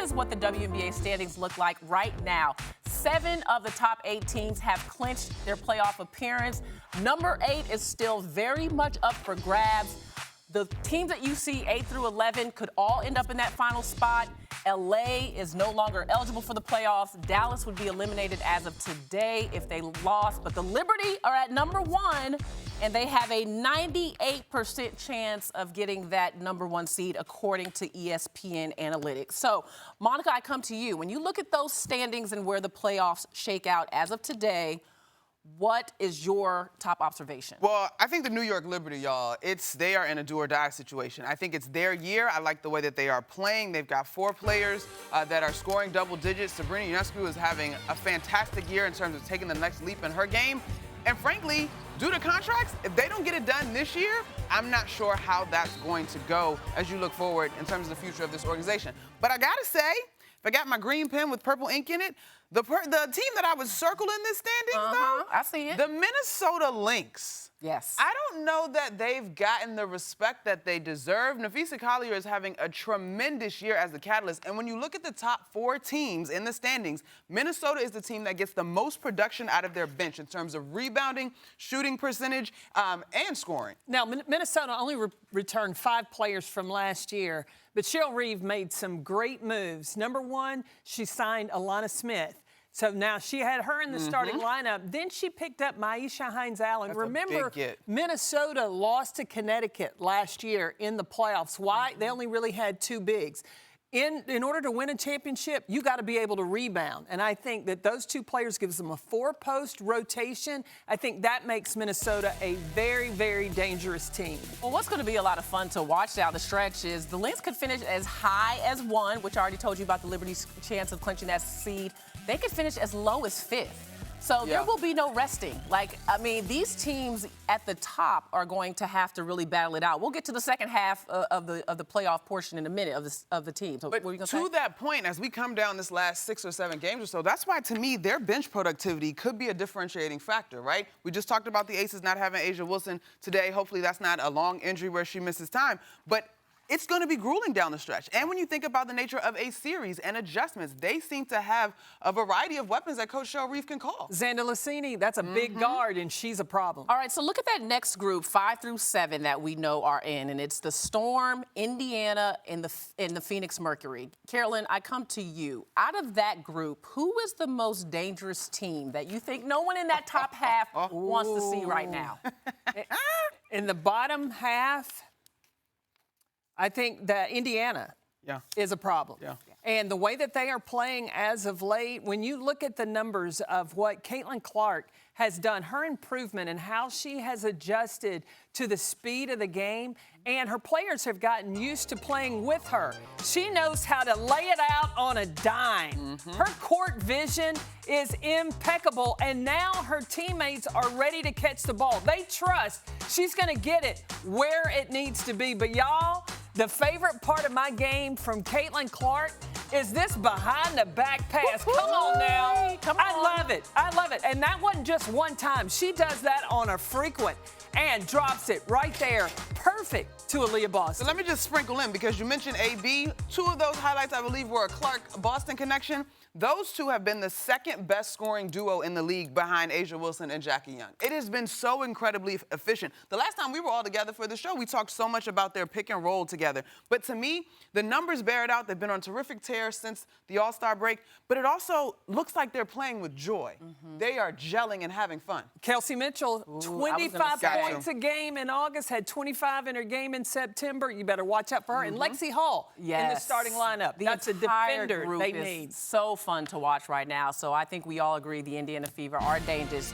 is what the WNBA standings look like right now. 7 of the top 8 teams have clinched their playoff appearance. Number 8 is still very much up for grabs. The teams that you see 8 through 11 could all end up in that final spot. LA is no longer eligible for the playoffs. Dallas would be eliminated as of today if they lost. But the Liberty are at number 1, and they have a 98% chance of getting that number 1 seed according to ESPN analytics. So, Monica, I come to you. When you look at those standings and where the playoffs shake out as of today, what is your top observation? Well, I think the New York Liberty, y'all, they are in a do-or-die situation. I think it's their year. I like the way that they are playing. They've got 4 players that are scoring double digits. Sabrina Ionescu is having a fantastic year in terms of taking the next leap in her game. And frankly, due to contracts, if they don't get it done this year, I'm not sure how that's going to go as you look forward in terms of the future of this organization. But I gotta say, if I got my green pen with purple ink in it, the team that I would circle in this standings, though, I see it. the Minnesota Lynx. Yes. I don't know that they've gotten the respect that they deserve. Nafisa Collier is having a tremendous year as the catalyst. And when you look at the top 4 teams in the standings, Minnesota is the team that gets the most production out of their bench in terms of rebounding, shooting percentage, and scoring. Now, Minnesota only returned 5 players from last year, but Cheryl Reeve made some great moves. Number 1, she signed Alana Smith. So now she had her in the starting lineup. Then she picked up Maisha Hines-Allen. Remember, Minnesota lost to Connecticut last year in the playoffs. Why? They only really had 2 bigs. In order to win a championship, you got to be able to rebound. And I think that those 2 players gives them a 4-post rotation. I think that makes Minnesota a very, very dangerous team. Well, what's going to be a lot of fun to watch down the stretch is the Lynx could finish as high as 1, which I already told you about the Liberty's chance of clinching that seed. They could finish as low as 5th. So there will be no resting. These teams at the top are going to have to really battle it out. We'll get to the second half of the playoff portion in a minute of the team. So but what are you gonna say? To that point, as we come down this last 6 or 7 games or so, that's why, to me, their bench productivity could be a differentiating factor, right? We just talked about the Aces not having A'ja Wilson today. Hopefully that's not a long injury where she misses time. But it's going to be grueling down the stretch. And when you think about the nature of a series and adjustments, they seem to have a variety of weapons that Coach Cheryl Reeve can call. Xander Lassini, that's a big guard, and she's a problem. All right, so look at that next group, 5 through 7, that we know are in, and it's the Storm, Indiana, and the Phoenix Mercury. Carolyn, I come to you. Out of that group, who is the most dangerous team that you think no one in that top half wants to see right now? In the bottom half, I think that Indiana is a problem. Yeah. And the way that they are playing as of late, when you look at the numbers of what Caitlin Clark has done, her improvement and how she has adjusted to the speed of the game, and her players have gotten used to playing with her. She knows how to lay it out on a dime. Her court vision is impeccable, and now her teammates are ready to catch the ball. They trust she's going to get it where it needs to be. But y'all, the favorite part of my game from Caitlin Clark is this behind-the-back pass. Come on now. I love it. I love it. And that wasn't just one time. She does that on a frequent and drops it right there. Perfect to Aaliyah Boston. So let me just sprinkle in, because you mentioned AB. 2 of those highlights, I believe, were a Clark-Boston connection. Those 2 have been the second best scoring duo in the league behind A'ja Wilson and Jackie Young. It has been so incredibly efficient. The last time we were all together for the show, we talked so much about their pick and roll together. But to me, the numbers bear it out. They've been on terrific tear since the All-Star break. But it also looks like they're playing with joy. They are gelling and having fun. Kelsey Mitchell, 25 points a game in August, had 25 in her game in September. You better watch out for her. And Lexi Hall in the starting lineup. That's a defender they need. So fun to watch right now. So I think we all agree the Indiana Fever are dangerous.